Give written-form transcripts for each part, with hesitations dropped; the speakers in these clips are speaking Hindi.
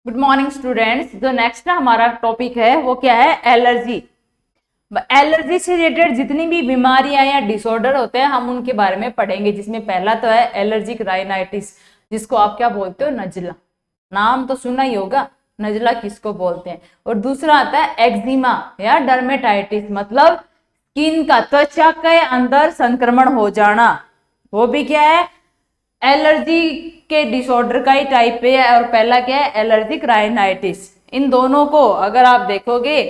Good morning students. जो नेक्स्ट हमारा टॉपिक है वो क्या है? एलर्जी। एलर्जी से रिलेटेड जितनी भी बीमारियां या डिसऑर्डर होते हैं हम उनके बारे में पढ़ेंगे, जिसमें पहला तो है एलर्जिक राइनाइटिस, जिसको आप क्या बोलते हो? नजला। नाम तो सुना ही होगा, नजला किसको बोलते हैं। और दूसरा आता है एक्जिमा या डर्मेटाइटिस, मतलब स्किन का, त्वचा के अंदर संक्रमण हो जाना। वो भी क्या है? एलर्जी के डिसऑर्डर का ही टाइप है। और पहला क्या है? Allergic rhinitis. इन दोनों को अगर आप देखोगे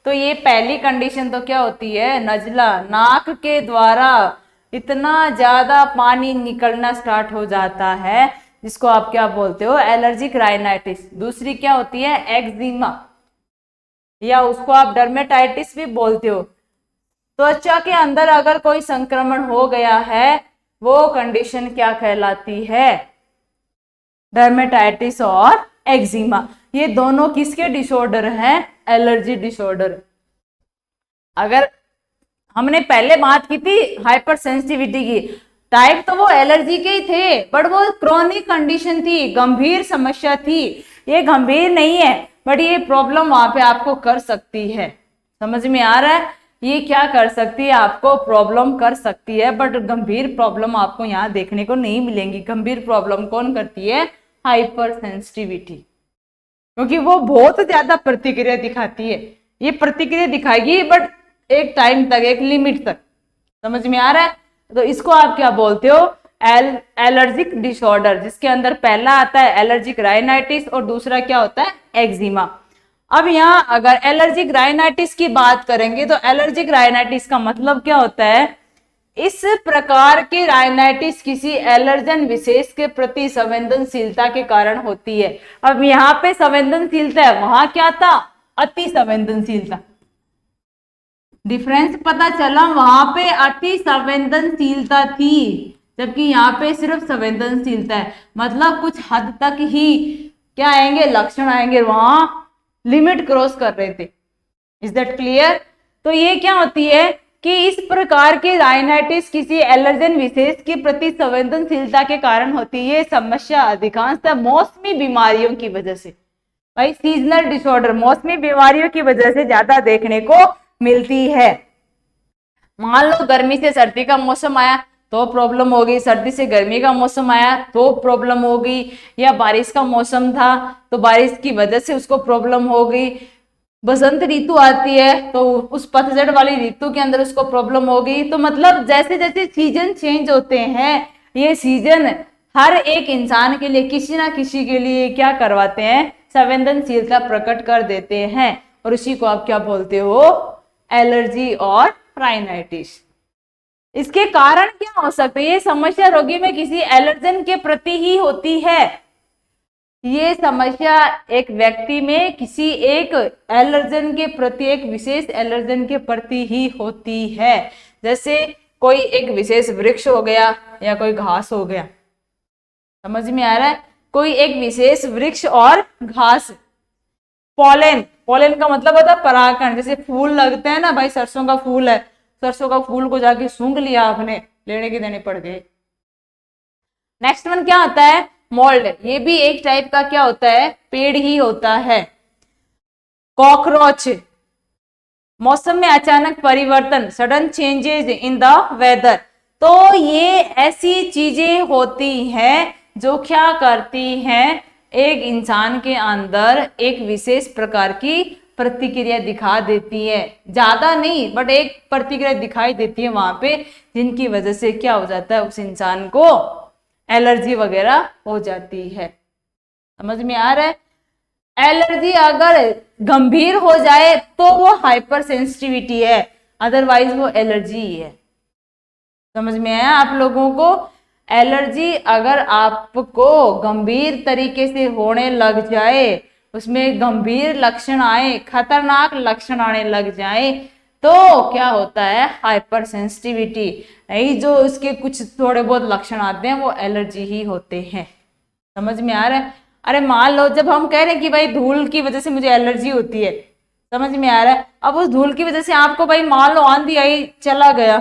तो ये पहली कंडीशन तो क्या होती है? नजला, नाक के द्वारा इतना ज्यादा पानी निकलना स्टार्ट हो जाता है, जिसको आप क्या बोलते हो? Allergic rhinitis. दूसरी क्या होती है? एक्जिमा, या उसको आप डर्मेटाइटिस भी बोलते हो। त्वचा के अंदर अगर कोई संक्रमण हो गया है, वो कंडीशन क्या कहलाती है? डर्मेटाइटिस और एक्जिमा। ये दोनों किसके डिसऑर्डर हैं? Allergy disorder. अगर हमने पहले बात की थी हाइपर सेंसिटिविटी की, टाइप तो वो एलर्जी के ही थे, बट वो क्रोनिक कंडीशन थी, गंभीर समस्या थी। ये गंभीर नहीं है, बट ये प्रॉब्लम वहां पे आपको कर सकती है। समझ में आ रहा है? ये क्या कर सकती है? आपको प्रॉब्लम कर सकती है, बट गंभीर प्रॉब्लम आपको यहाँ देखने को नहीं मिलेंगी। गंभीर प्रॉब्लम कौन करती है? हाइपर सेंसिटिविटी, क्योंकि वो बहुत ज्यादा प्रतिक्रिया दिखाती है। ये प्रतिक्रिया दिखाएगी बट एक टाइम तक, एक लिमिट तक। समझ में आ रहा है? तो इसको आप क्या बोलते हो? एलर्जिक डिसऑर्डर, जिसके अंदर पहला आता है एलर्जिक राइनाइटिस और दूसरा क्या होता है? एक्जिमा। अब यहाँ अगर एलर्जिक राइनाइटिस की बात करेंगे तो एलर्जिक राइनाइटिस का मतलब क्या होता है? इस प्रकार के राइनाइटिस किसी एलर्जन विशेष के प्रति संवेदनशीलता के कारण होती है। अब यहाँ पे संवेदनशीलता है, वहां क्या था? अति संवेदनशीलता। डिफरेंस पता चला? वहां पे अति संवेदनशीलता थी, जबकि यहाँ पे सिर्फ संवेदनशीलता है। मतलब कुछ हद तक ही क्या आएंगे? लक्षण आएंगे, वहां लिमिट क्रॉस कर रहे थे। Is that clear? तो ये क्या होती है कि इस प्रकार की राइनाइटिस किसी एलर्जन विशेष के प्रति संवेदनशीलता के कारण होती है। ये समस्या अधिकांशतः मौसमी बीमारियों की वजह से, भाई सीजनल डिसऑर्डर, मौसमी बीमारियों की वजह से ज्यादा देखने को मिलती है। मान लो गर्मी से सर्दी का मौसम आया तो प्रॉब्लम हो गई, सर्दी से गर्मी का मौसम आया तो प्रॉब्लम हो गई, या बारिश का मौसम था तो बारिश की वजह से उसको प्रॉब्लम हो गई। बसंत ऋतु आती है तो उस पतझड़ वाली ऋतु के अंदर उसको प्रॉब्लम हो गई। तो मतलब जैसे जैसे सीजन चेंज होते हैं, ये सीजन हर एक इंसान के लिए, किसी ना किसी के लिए क्या करवाते हैं? संवेदनशीलता प्रकट कर देते हैं। और उसी को आप क्या बोलते हो? एलर्जी और राइनाइटिस। इसके कारण क्या हो सकते हैं? ये समस्या रोगी में किसी एलर्जन के प्रति ही होती है। ये समस्या एक व्यक्ति में किसी एक एलर्जन के प्रति, एक विशेष एलर्जन के प्रति ही होती है। जैसे कोई एक विशेष वृक्ष हो गया या कोई घास हो गया। समझ में आ रहा है? कोई एक विशेष वृक्ष और घास। पॉलेन, पॉलेन का मतलब होता है परागकण। जैसे फूल लगते हैं ना भाई, सरसों का फूल है, सरसों का फूल को जाके सूंघ लिया आपने, लेने के देने पड़ गए। नेक्स्ट वन क्या आता है? मोल्ड। ये भी एक टाइप का क्या होता है? पेड़ ही होता है। कॉकरोच, मौसम में अचानक परिवर्तन, sudden changes in the weather. तो ये ऐसी चीजें होती हैं जो क्या करती हैं? एक इंसान के अंदर एक विशेष प्रकार की प्रतिक्रिया दिखा देती है। ज्यादा नहीं, बट एक प्रतिक्रिया दिखाई देती है वहां पे, जिनकी वजह से क्या हो जाता है? उस इंसान को एलर्जी वगैरह हो जाती है। समझ में आ रहा है? एलर्जी अगर गंभीर हो जाए तो वो हाइपर सेंसिटिविटी है, अदरवाइज वो एलर्जी ही है। समझ में आया आप लोगों को? एलर्जी अगर आपको गंभीर तरीके से होने लग जाए, उसमें गंभीर लक्षण आए, खतरनाक लक्षण आने लग जाए, तो क्या होता है? Hyper sensitivity. नहीं, जो उसके कुछ थोड़े बहुत लक्षण आते हैं वो एलर्जी ही होते हैं। समझ में आ रहा है? अरे मान लो जब हम कह रहे हैं कि भाई धूल की वजह से मुझे एलर्जी होती है, समझ में आ रहा है? अब उस धूल की वजह से आपको भाई मान लो आंधी आई, चला गया,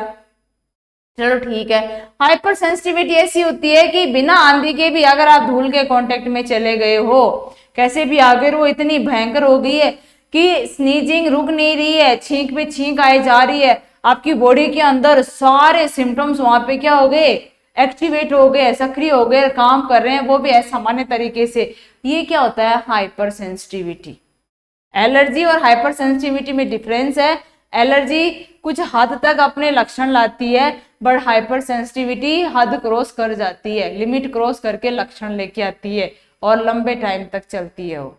चलो ठीक है। हाइपर सेंसिटिविटी ऐसी होती है कि बिना आंधी के भी अगर आप धूल के कांटेक्ट में चले गए हो कैसे भी आ गई, वो इतनी भयंकर हो गई है कि स्नीजिंग रुक नहीं रही है, छींक पे छींक आई जा रही है, आपकी बॉडी के अंदर सारे सिम्टम्स वहां पे क्या हो गए, एक्टिवेट हो गए, सक्रिय हो गए, काम कर रहे हैं, वो भी असामान्य तरीके से। ये क्या होता है, हाइपर सेंसिटिविटी। एलर्जी और हाइपर सेंसिटिविटी में डिफरेंस है। एलर्जी कुछ हद तक अपने लक्षण लाती है, बट हाइपर सेंसिटिविटी हद क्रॉस कर जाती है, लिमिट क्रॉस करके लक्षण लेके आती है और लंबे टाइम तक चलती है। वो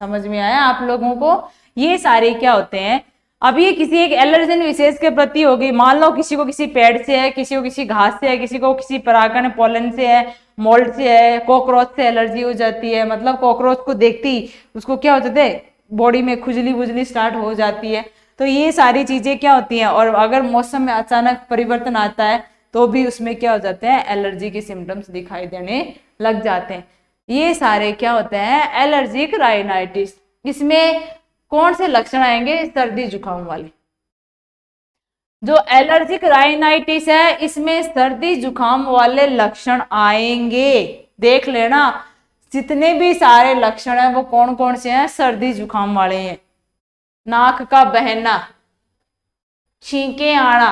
समझ में आया आप लोगों को? ये सारे क्या होते हैं, अब ये किसी एक एलर्जन विशेष के प्रति हो गई। मान लो किसी को किसी पेड़ से है, किसी को किसी घास से है, किसी को किसी परागण पोलन से है, मोल्ड से है, कॉकरोच से एलर्जी हो जाती है। मतलब कॉकरोच को देखते ही उसको क्या होते थे, बॉडी में खुजली बुजली स्टार्ट हो जाती है। तो ये सारी चीजें क्या होती हैं, और अगर मौसम में अचानक परिवर्तन आता है तो भी उसमें क्या हो जाते हैं, एलर्जी के सिम्टम्स दिखाई देने लग जाते हैं। ये सारे क्या होते हैं, एलर्जिक राइनाइटिस। इसमें कौन से लक्षण आएंगे, सर्दी जुकाम वाले। जो एलर्जिक राइनाइटिस है इसमें सर्दी जुकाम वाले लक्षण आएंगे। देख लेना, जितने भी सारे लक्षण हैं वो कौन कौन से हैं, सर्दी जुकाम वाले हैं। नाक का बहना, छींके आना,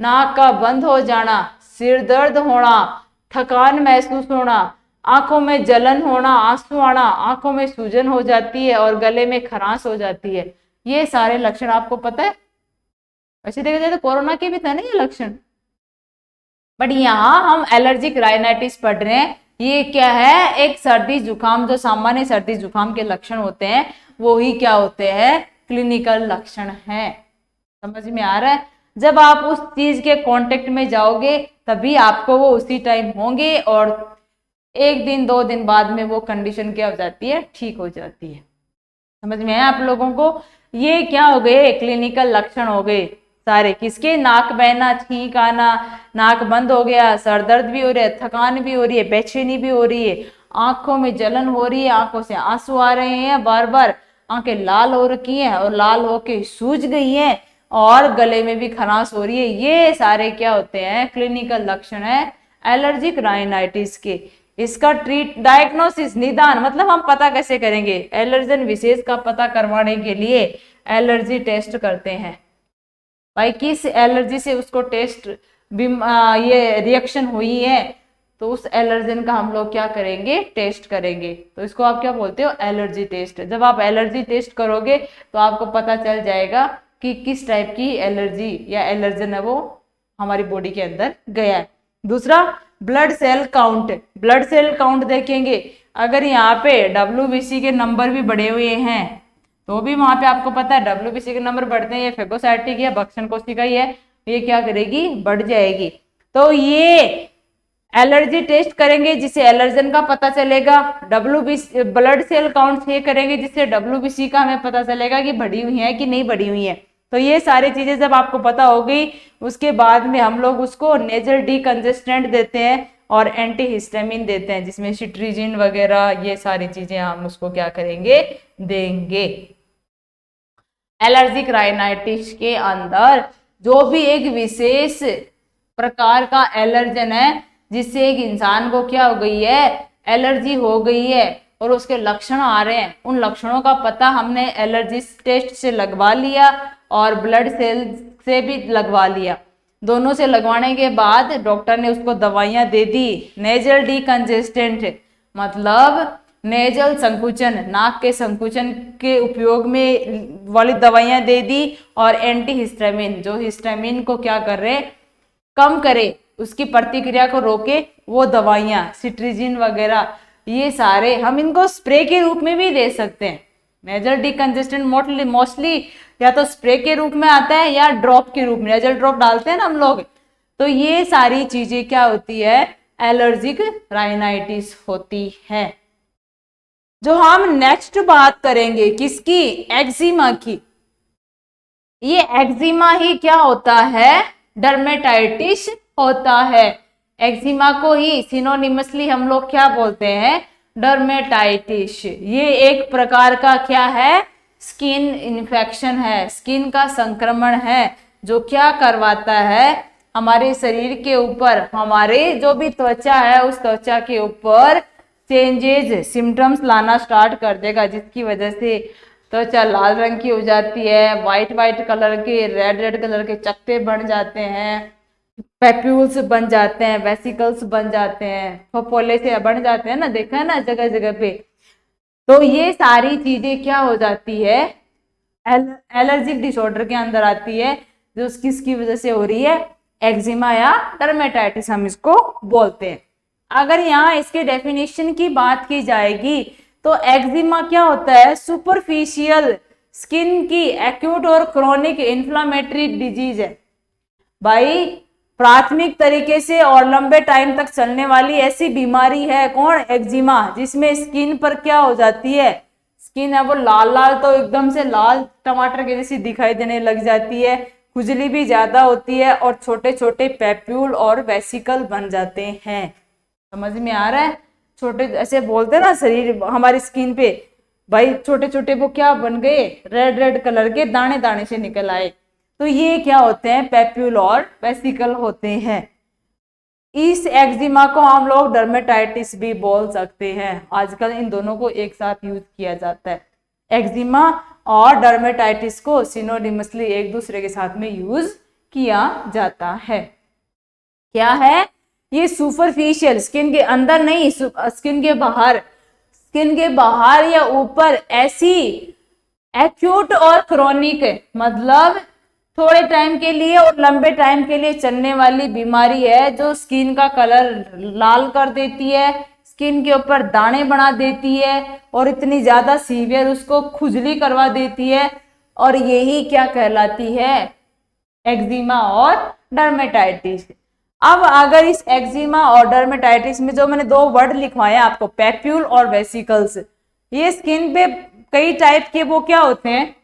नाक का बंद हो जाना, सिर दर्द होना, थकान महसूस होना, आंखों में जलन होना, आंसू आना, आंखों में सूजन हो जाती है और गले में खरांश हो जाती है। ये सारे लक्षण आपको पता है? वैसे देखा जाए तो कोरोना के भी था ना ये लक्षण, बट यहाँ हम एलर्जिक राइनाइटिस पढ़ रहे हैं। ये क्या है, एक सर्दी जुकाम, जो सामान्य सर्दी जुकाम के लक्षण होते हैं वो ही क्या होते हैं, क्लिनिकल लक्षण हैं। समझ में आ रहा है? जब आप उस चीज के कांटेक्ट में जाओगे तभी आपको वो उसी टाइम होंगे, और एक दिन 2 दिन बाद में वो कंडीशन क्या हो जाती है, ठीक हो जाती है। समझ में आया आप लोगों को? ये क्या हो गए, क्लिनिकल लक्षण हो गए सारे। किसके, नाक बहना, छींक आना, नाक बंद हो गया, सर दर्द भी हो रहा है, थकान भी हो रही है, बेचैनी भी हो रही है, आंखों में जलन हो रही है, आंखों से आंसू आ रहे हैं बार बार, आंखें लाल हो रखी हैं और लाल होके सूज गई हैं, और गले में भी खरांश हो रही है। ये सारे क्या होते हैं, क्लिनिकल लक्षण है एलर्जिक राइनाइटिस के। इसका डायग्नोसिस, निदान, मतलब हम पता कैसे करेंगे, एलर्जन विशेष का पता करवाने के लिए एलर्जी टेस्ट करते हैं। भाई किस एलर्जी से उसको टेस्ट ये रिएक्शन हुई है, तो उस एलर्जन का हम लोग क्या करेंगे, टेस्ट करेंगे। तो इसको आप क्या बोलते हो, एलर्जी टेस्ट। जब आप एलर्जी टेस्ट करोगे तो आपको पता चल जाएगा कि किस टाइप की एलर्जी या एलर्जन है वो हमारी बॉडी के अंदर गया है। दूसरा, blood cell count. Blood cell count देखेंगे, अगर यहाँ पे WBC के नंबर भी बढ़े हुए हैं तो भी वहां पे आपको पता है WBC के नंबर बढ़ते हैं, ये फेगोसाइटिक है, भक्षण कोशिका ही है, ये क्या करेगी, बढ़ जाएगी। तो ये एलर्जी टेस्ट करेंगे जिससे एलर्जन का पता चलेगा। WBC ब्लड सेल काउंट ये करेंगे जिससे WBC का हमें पता चलेगा कि बढ़ी हुई है कि नहीं बढ़ी हुई है। तो ये सारी चीजें जब आपको पता हो गई, उसके बाद में हम लोग उसको नेजल डीकंजेस्टेंट देते हैं और एंटीहिस्टामिन देते हैं, जिसमें सिट्रीजिन वगैरह ये सारी चीजें हम उसको क्या करेंगे, देंगे। एलर्जिक राइनाइटिस के अंदर जो भी एक विशेष प्रकार का एलर्जन है जिससे एक इंसान को क्या हो गई है, एलर्जी हो गई है और उसके लक्षण आ रहे हैं, उन लक्षणों का पता हमने एलर्जी टेस्ट से लगवा लिया और ब्लड सेल से भी लगवा लिया। दोनों से लगवाने के बाद डॉक्टर ने उसको दवाइयां दे दी, नेजल डीकंजेस्टेंट मतलब नेजल संकुचन, नाक के संकुचन के उपयोग में वाली दवाइयां दे दी, और एंटीहिस्टामिन जो हिस्टामिन को क्या कर रहे, कम करे, उसकी प्रतिक्रिया को रोके, वो दवाइयां सिट्रीजिन वगैरह, ये सारे हम इनको स्प्रे के रूप में भी दे सकते हैं। नेजल डीकंजेस्टेंट मोस्टली या तो स्प्रे के रूप में आता है या ड्रॉप के रूप में, नेजल ड्रॉप डालते हैं ना हम लोग। तो ये सारी चीजें क्या होती है, एलर्जिक राइनाइटिस होती है। जो हम नेक्स्ट बात करेंगे किसकी, एक्जिमा की। ये एक्जिमा ही क्या होता है, डर्मेटाइटिस होता है। एक्जिमा को ही सिनोनिमसली हम लोग क्या बोलते हैं, डर्मेटाइटिस। ये एक प्रकार का क्या है, स्किन इन्फेक्शन है, स्किन का संक्रमण है, जो क्या करवाता है, हमारे शरीर के ऊपर, हमारे जो भी त्वचा है उस त्वचा के ऊपर चेंजेस सिम्टम्स लाना स्टार्ट कर देगा, जिसकी वजह से त्वचा लाल रंग की हो जाती है, वाइट वाइट कलर के, रेड रेड कलर के चकत्ते बन जाते हैं, पैप्यूल्स बन जाते हैं, वेसिकल्स बन जाते हैं, फफोले से बन जाते हैं ना, देखा है ना जगह जगह पे। तो ये सारी चीजें क्या हो जाती है, एलर्जिक डिसऑर्डर के अंदर आती है, जो किसकी वजह से हो रही है, एक्जिमा या डर्मेटाइटिस हम इसको बोलते हैं। अगर यहाँ इसके डेफिनेशन की बात की जाएगी तो एक्जिमा क्या होता है, सुपरफिशियल स्किन की एक्यूट और क्रोनिक इन्फ्लामेटरी डिजीज है भाई, प्राथमिक तरीके से और लंबे टाइम तक चलने वाली ऐसी बीमारी है कौन, एक्जिमा, जिसमें स्किन पर क्या हो जाती है, स्किन है वो लाल लाल, तो एकदम से लाल टमाटर के जैसी दिखाई देने लग जाती है, खुजली भी ज्यादा होती है और छोटे छोटे पैप्यूल और वेसिकल बन जाते हैं। समझ में आ रहा है, छोटे ऐसे बोलते हैं ना शरीर हमारी स्किन पे, भाई छोटे छोटे वो क्या बन गए, रेड रेड कलर के दाने दाने से निकल आए, तो ये क्या होते हैं, पैप्यूल और वेसिकल होते हैं। इस एक्जिमा को हम लोग डर्मेटाइटिस भी बोल सकते हैं, आजकल इन दोनों को एक साथ यूज किया जाता है, एक्जिमा और डर्मेटाइटिस को सिनोनिमसली एक दूसरे के साथ में यूज किया जाता है। क्या है ये, सुपरफिशियल स्किन के अंदर नहीं, स्किन के बाहर, स्किन के बाहर या ऊपर ऐसी एक्यूट और क्रोनिक मतलब थोड़े टाइम के लिए और लंबे टाइम के लिए चलने वाली बीमारी है, जो स्किन का कलर लाल कर देती है, स्किन के ऊपर दाने बना देती है और इतनी ज्यादा सीवियर उसको खुजली करवा देती है, और यही क्या कहलाती है, एक्जिमा और डर्मेटाइटिस। अब अगर इस एक्जिमा और डर्मेटाइटिस में जो मैंने दो वर्ड लिखवाए आपको, पैप्यूल और वेसिकल्स, ये स्किन पे कई टाइप के वो क्या होते हैं,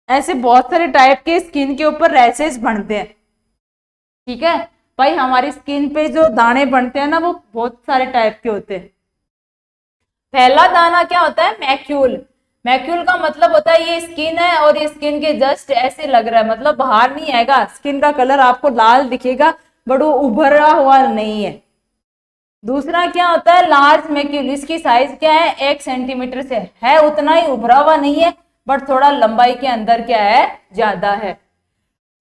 ऐसे बहुत सारे टाइप के स्किन के ऊपर रैशेस बनते हैं। ठीक है भाई, हमारी स्किन पे जो दाने बनते हैं ना वो बहुत सारे टाइप के होते हैं। पहला दाना क्या होता है, मैक्यूल। मैक्यूल का मतलब होता है ये स्किन है और ये स्किन के जस्ट ऐसे लग रहा है, मतलब बाहर नहीं आएगा, स्किन का कलर आपको लाल दिखेगा बट वो उभरा हुआ नहीं है। दूसरा क्या होता है, लार्ज मैक्यूल, इसकी साइज क्या है, 1 सेंटीमीटर से है, उतना ही उभरा हुआ नहीं है बट थोड़ा लंबाई के अंदर क्या है, ज्यादा है।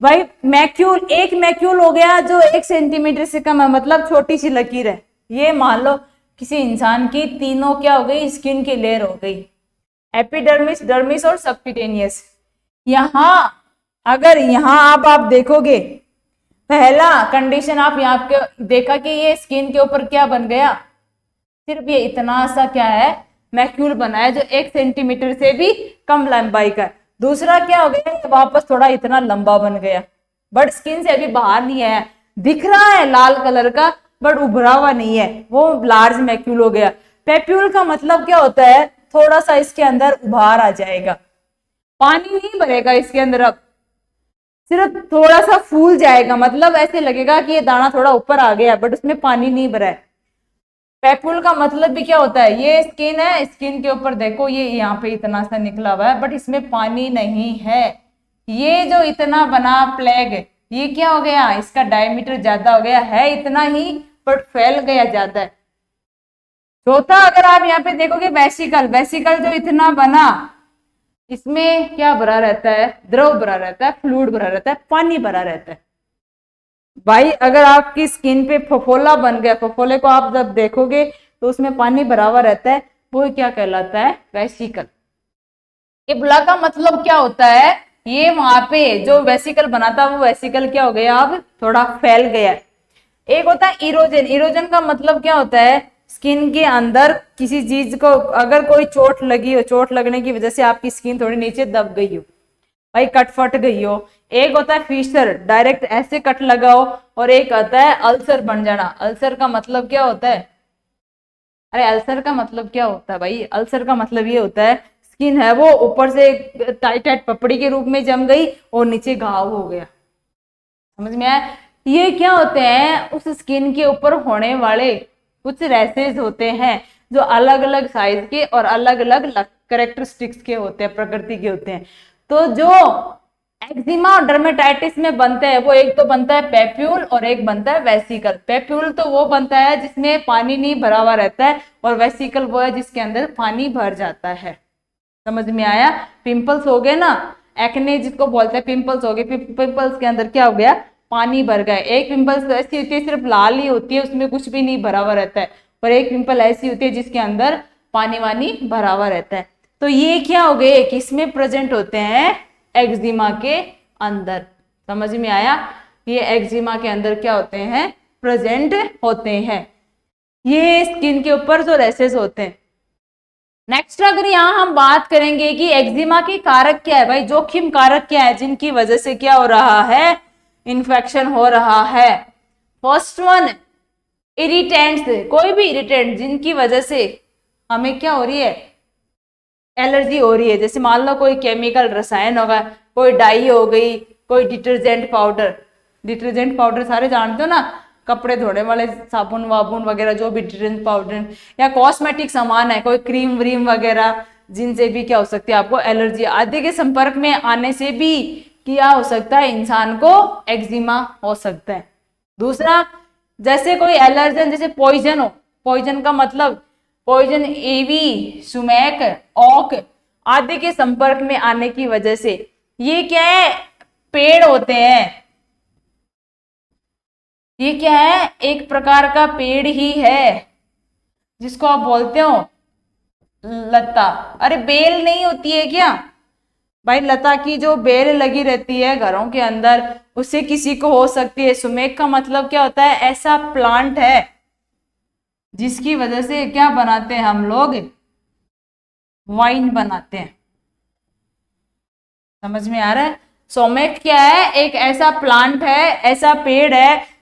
भाई मैक्यूल, एक मैक्यूल हो गया जो 1 सेंटीमीटर से कम है, मतलब छोटी सी लकीर है, ये मान लो किसी इंसान की तीनों क्या हो गई, स्किन की लेयर हो गई, एपिडर्मिस, डर्मिस और सबक्यूटेनियस। यहां अगर यहां आप देखोगे, पहला कंडीशन आप यहाँ पे देखा कि ये स्किन के ऊपर क्या बन गया, सिर्फ ये इतना सा क्या है, मैक्यूल बना है जो 1 सेंटीमीटर से भी कम लंबाई का है। दूसरा क्या हो गया, वापस थोड़ा इतना लंबा बन गया बट स्किन से अभी बाहर नहीं आया, दिख रहा है लाल कलर का बट उभरा हुआ नहीं है, वो लार्ज मैक्यूल हो गया। पैप्यूल का मतलब क्या होता है, थोड़ा सा इसके अंदर उभार आ जाएगा, पानी नहीं भरेगा इसके अंदर, अब सिर्फ थोड़ा सा फूल जाएगा, मतलब ऐसे लगेगा कि ये दाना थोड़ा ऊपर आ गया बट उसमें पानी नहीं भरा है। पैप्यूल का मतलब भी क्या होता है, ये स्किन है, स्किन के ऊपर देखो ये यहाँ पे इतना सा निकला हुआ है बट इसमें पानी नहीं है, ये जो इतना बना प्लेग, ये क्या हो गया, इसका डायमीटर ज्यादा हो गया, है इतना ही बट फैल गया ज्यादा है। चौथा अगर आप यहाँ पे देखोगे, वेसिकल, वेसिकल जो इतना बना, इसमें क्या भरा रहता है, द्रव भरा रहता है, फ्लूइड भरा रहता है, पानी भरा रहता है। भाई अगर आपकी स्किन पे फफोला बन गया, फफोले को आप जब देखोगे तो उसमें पानी भरा हुआ रहता है, वो क्या कहलाता है, वेसिकल। इब्ला का मतलब क्या होता है, ये वहां पे जो वेसिकल बना था वो वेसिकल क्या हो गया, अब थोड़ा फैल गया। एक होता है इरोजन, इरोजन का मतलब क्या होता है, स्किन के अंदर किसी चीज को अगर कोई चोट लगी हो, चोट लगने की वजह से आपकी स्किन थोड़ी नीचे दब गई हो, भाई कट फट गई हो। एक होता है फिशर, डायरेक्ट ऐसे कट लगाओ, और एक आता है अल्सर बन जाना। अल्सर का मतलब क्या होता है, अरे अल्सर का मतलब क्या होता है भाई, अल्सर का मतलब ये होता है स्किन है वो ऊपर से टाइट टाइट पपड़ी के रूप में जम गई और नीचे घाव हो गया। समझ में आया, ये क्या होते हैं, उस स्किन के ऊपर होने वाले कुछ रैसेज होते हैं जो अलग अलग साइज के और अलग अलग कैरेक्टरिस्टिक्स के होते हैं, प्रकृति के होते हैं। तो जो एक्जिमा और डर्मेटाइटिस में बनते हैं वो, एक तो बनता है पेप्यूल और एक बनता है वेसिकल। पेप्यूल तो वो बनता है जिसमें पानी नहीं भरा हुआ रहता है, और वेसिकल वो है जिसके अंदर पानी भर जाता है। समझ में आया? पिंपल्स हो गए ना, एक्ने जिसको बोलते हैं पिंपल्स हो गए, पिंपल्स के अंदर क्या हो गया, पानी भर गया। एक पिंपल्स तो ऐसी होती है सिर्फ लाल ही होती है, उसमें कुछ भी नहीं भरा हुआ रहता है, और एक पिंपल ऐसी होती है जिसके अंदर पानी वानी भरा हुआ रहता है। तो ये क्या हो गए, किसमें प्रेजेंट होते हैं, एक्जिमा के अंदर। समझ में आया? ये एक्जिमा के अंदर क्या होते हैं, प्रेजेंट होते हैं। ये स्किन के ऊपर जो रैसेस होते हैं। नेक्स्ट अगर यहाँ हम बात करेंगे कि एक्जिमा के कारक क्या है भाई, जोखिम कारक क्या है जिनकी वजह से क्या हो रहा है, इन्फेक्शन हो रहा है। फर्स्ट वन, इरिटेंट्स, कोई भी इरिटेंट जिनकी वजह से हमें क्या हो रही है, एलर्जी हो रही है। जैसे मान लो कोई केमिकल रसायन होगा, कोई डाई हो गई, कोई डिटर्जेंट पाउडर, डिटर्जेंट पाउडर सारे जानते हो ना, कपड़े धोने वाले साबुन वाबुन वगैरह, जो भी डिटर्जेंट पाउडर, या कॉस्मेटिक सामान है, कोई क्रीम व्रीम वगैरह, जिनसे भी क्या हो सकती है आपको एलर्जी। आदि के संपर्क में आने से भी क्या हो सकता है, इंसान को एक्जिमा हो सकता है। दूसरा, जैसे कोई एलर्जन, जैसे पॉइजन हो, पॉइजन का मतलब पॉइजन एवी, सुमेक, ऑक आदि के संपर्क में आने की वजह से, ये क्या है, पेड़ होते हैं, ये क्या है, एक प्रकार का पेड़ ही है जिसको आप बोलते हो लता। अरे बेल नहीं होती है क्या भाई, लता की जो बेल लगी रहती है घरों के अंदर, उससे किसी को हो सकती है। सुमेक का मतलब क्या होता है, ऐसा प्लांट है जिसकी वजह से क्या बनाते हैं हम लोग, वाइन बनाते हैं। समझ में आ रहा है? सोमेक क्या है, एक ऐसा प्लांट है, ऐसा पेड़ है